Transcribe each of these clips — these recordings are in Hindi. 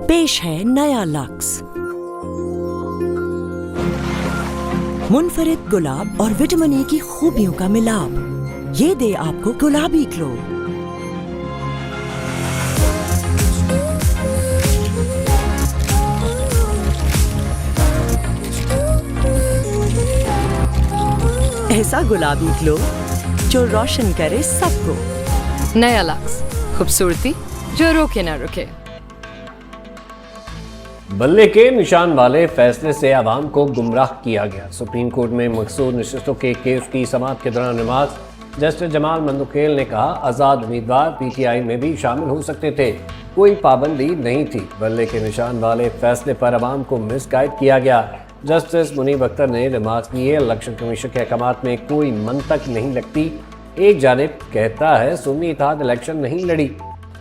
पेश है नया लक्स। मुनफरिद गुलाब और विटामिन ए की खूबियों का मिलाप, ये दे आपको गुलाबी ग्लो। ऐसा गुलाबी ग्लो जो रोशन करे सबको। नया लक्स, खूबसूरती जो रोके ना रुके। बल्ले के निशान वाले फैसले से आवाम को गुमराह किया गया। सुप्रीम कोर्ट में मकसूद नशिस्तों के केस की समाअत के दौरान नमाज जस्टिस जमाल मंदुखेल ने कहा, आज़ाद उम्मीदवार पीटीआई में भी शामिल हो सकते थे, कोई पाबंदी नहीं थी। बल्ले के निशान वाले फैसले पर आवाम को मिसगाइड किया गया। जस्टिस मुनीब अख्तर ने रिमार्क दिए, इलेक्शन कमीशन के अहकामात में कोई मंतक नहीं लगती। एक जानिब कहता है सुन्नी इत्तेहाद इलेक्शन नहीं लड़ी,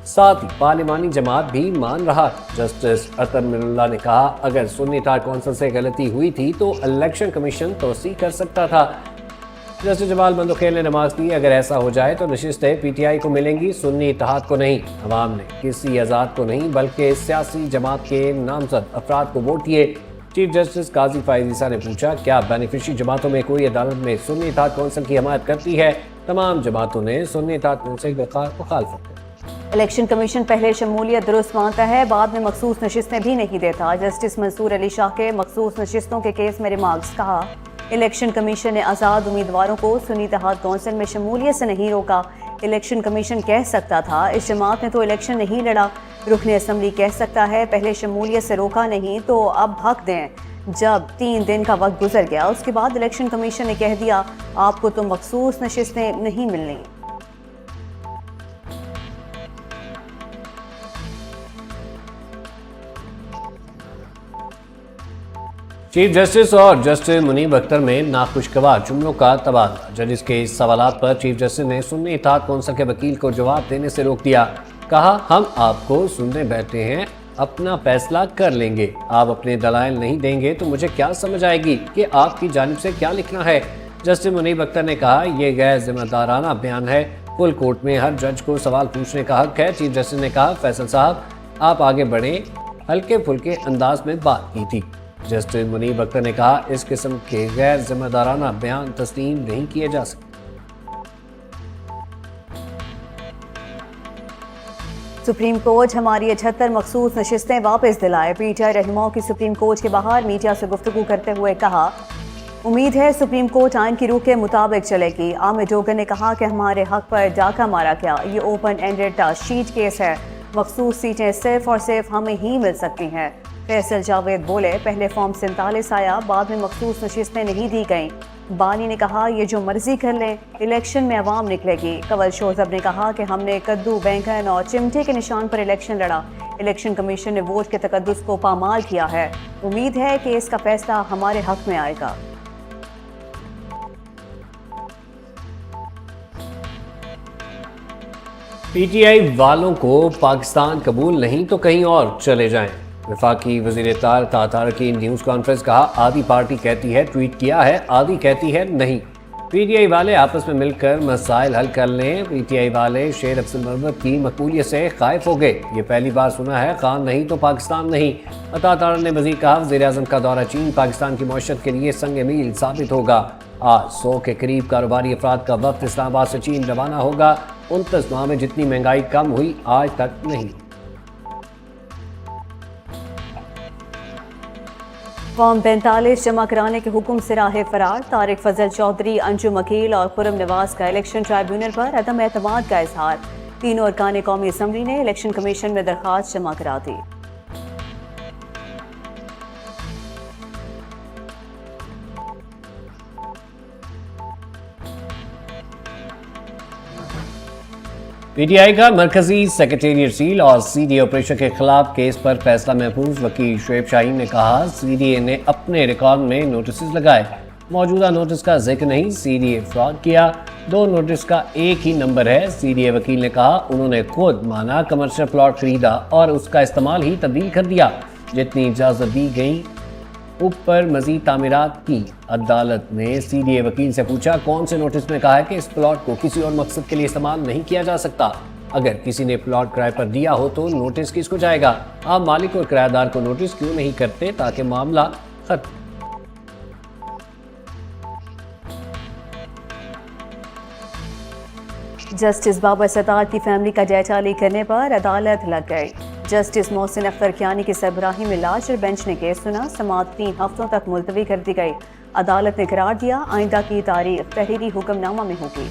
साथ ही पार्लिमानी जमात भी मान रहा। जस्टिस अतर मिरुल्लाह ने कहा, अगर सुन्नी इत्तेहाद कौंसिल से गलती हुई थी तो इलेक्शन कमीशन तोसी कर सकता था। जस्टिस जमाल मंदुखेल ने नमाज दी, अगर ऐसा हो जाए तो नशिस्तें पीटीआई को मिलेंगी, सुन्नी इत्तेहाद को नहीं। अवाम ने किसी आज़ाद को नहीं बल्कि सियासी जमात के नामजद अफराद को वोट दिए। चीफ जस्टिस काजी फाइज ईसा ने पूछा, क्या बेनिफिशरी जमातों में कोई अदालत में सुन्नी इत्तेहाद कौंसिल की हमायत करती है? तमाम जमातों ने सुन्नी इत्तेहाद कौंसिल की मुखालफत की। इलेक्शन कमीशन पहले शमूलियत दुरुस्त मानता है, बाद में मखसूस नशिस्तें भी नहीं देता। जस्टिस मंसूर अली शाह के मखसूस नशिस्तों के केस में रिमार्क्स, कहा, इलेक्शन कमीशन ने आज़ाद उम्मीदवारों को सुन्नी इत्तेहाद कौंसिल में शमूलियत से नहीं रोका। इलेक्शन कमीशन कह सकता था इस जमात ने तो इलेक्शन नहीं लड़ा। रुकन असम्बली कह सकता है पहले शमूलियत से रोका नहीं तो अब हक दें। जब 3 दिन का वक्त गुजर गया उसके बाद इलेक्शन कमीशन ने कह दिया आपको तो मखसूस नशिस्तें नहीं मिलनी। चीफ जस्टिस और जस्टिस मुनीब अख्तर में नाखुशगवार जुमलों का तबादला। जजिस के इस सवालात पर चीफ जस्टिस ने सुन्नी इत्तेहाद कौंसिल के वकील को जवाब देने से रोक दिया। कहा, हम आपको सुनने बैठे हैं, अपना फैसला कर लेंगे। आप अपने दलाइल नहीं देंगे तो मुझे क्या समझ आएगी कि आपकी जानिब से क्या लिखना है। जस्टिस मुनीब अख्तर ने कहा, यह गैर जिम्मेदाराना बयान है। फुल कोर्ट में हर जज को सवाल पूछने का हक है। चीफ जस्टिस ने कहा, फैसल साहब आप आगे बढ़े, हल्के फुल्के अंदाज में बात की थी। जस्टिस मुनीब अख्तर ने कहा, इस किस्म के गैर जिम्मेदाराना बयान तस्लीम नहीं किए जा सकते। सुप्रीम कोर्ट हमारी 78 मखसूस नशिस्तें वापस दिलाए। पीटीआई रहनुमाओं की सुप्रीम कोर्ट के बाहर मीडिया से गुफ्तगू करते हुए कहा, उम्मीद है सुप्रीम कोर्ट आइन की रूह के मुताबिक चलेगी। आमिर डोगर ने कहा कि हमारे हक पर डाका मारा गया, ये ओपन एंडेड शीट केस है, मखसूस सीटें सिर्फ और सिर्फ हमें ही मिल सकती हैं। फैसल जावेद बोले, पहले फॉर्म 47 आया, बाद में मखसूस नशिस्तें नहीं दी गईं। बानी ने कहा, ये जो मर्जी कर लें, इलेक्शन में अवाम निकलेगी। कंवल शोजब ने कहा कि हमने कद्दू, बैंगन और चिमटे के निशान पर इलेक्शन लड़ा। इलेक्शन कमीशन ने वोट के तकद्दुस को पामाल किया है। उम्मीद है कि इसका फैसला हमारे हक में आएगा। पीटीआई वालों को पाकिस्तान कबूल नहीं तो कहीं और चले जाएं। वफाकी वज़ीर तातार की न्यूज़ कॉन्फ्रेंस, कहा, आधी पार्टी कहती है ट्वीट किया है, आधी कहती है नहीं। पीटीआई वाले आपस में मिलकर मसाइल हल कर लें। पीटीआई वाले शेर अफजल महमूद की मकबूलियत से खाइफ हो गए। ये पहली बार सुना है, खान नहीं तो पाकिस्तान नहीं। तातार ने मज़ीद कहा, वज़ीर-ए-आज़म का दौरा चीन पाकिस्तान की मईशत के लिए संग मील साबित होगा। आज 100 के करीब कारोबारी अफराद का वक्त इस्लामाबाद से चीन रवाना होगा। 29 माह में जितनी महंगाई कम हुई आज तक नहीं। फॉर्म 45 जमा कराने के हुक्म से राह फरार। तारिक फजल चौधरी, अंजुम अकील और खुरम नवाज का इलेक्शन ट्राइब्यूनल पर अदम एतमाद का इजहार। तीनों अरकान कौमी असम्बली ने इलेक्शन कमीशन में दरख्वास्त जमा करा दी। पीटीआई का मरकजी सेक्रेटेरिएट सील और सीडीए ऑपरेशन के खिलाफ केस पर फैसला महफूज। वकील शुएब शाहीन ने कहा, सीडीए ने अपने रिकॉर्ड में नोटिस लगाए, मौजूदा नोटिस का जिक्र नहीं। सीडीए फ्रॉड किया, 2 नोटिस का एक ही नंबर है। सीडीए वकील ने कहा, उन्होंने खुद माना कमर्शियल प्लॉट खरीदा और उसका इस्तेमाल ही तब्दील कर दिया। जितनी इजाज़त दी गई ऊपर मजीद तामीरात की। अदालत ने सीडीए वकील से पूछा, कौन से नोटिस में कहा है कि इस प्लॉट को किसी और मकसद के लिए इस्तेमाल नहीं किया जा सकता? अगर किसी ने प्लॉट किराए पर दिया हो तो नोटिस किसको जाएगा? आप मालिक और किराएदार को नोटिस क्यों नहीं करते ताकि मामला खत्म? जस्टिस बाबर सत्तार की फैमिली का जायजा ली करने पर अदालत लग गई। जस्टिस मोहसिन अख्तर कियानी की सरबराही में लार्जर बेंच ने केस सुना। समाअत 3 हफ्तों तक मुलतवी कर दी गई। अदालत ने करार दिया आइंदा की तारीख तहरीरी हुक्मनामा में होगी।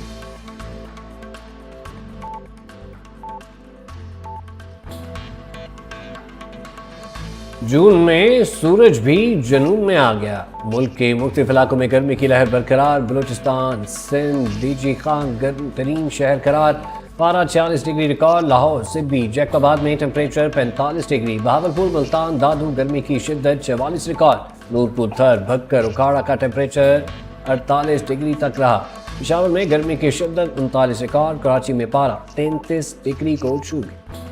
जून में सूरज भी जुनून में आ गया। मुल्क के मुख्तलिफ इलाकों में गर्मी की लहर बरकरार। बलूचिस्तान, सिंध, डीजी खान गर्म तरीन शहर करार। पारा 46 डिग्री रिकॉर्ड। लाहौर, सिब्बी, जैकबाबाद में टेम्परेचर 45 डिग्री। बहावलपुर, मुल्तान, दादू गर्मी की शिद्दत 44 रिकॉर्ड। नूरपुर, थर, भक्कर, उखाड़ा का टेम्परेचर 48 डिग्री तक रहा। पेशावर में गर्मी की शिद्दत 39 रिकॉर्ड। कराची में पारा 33 डिग्री को छू गई।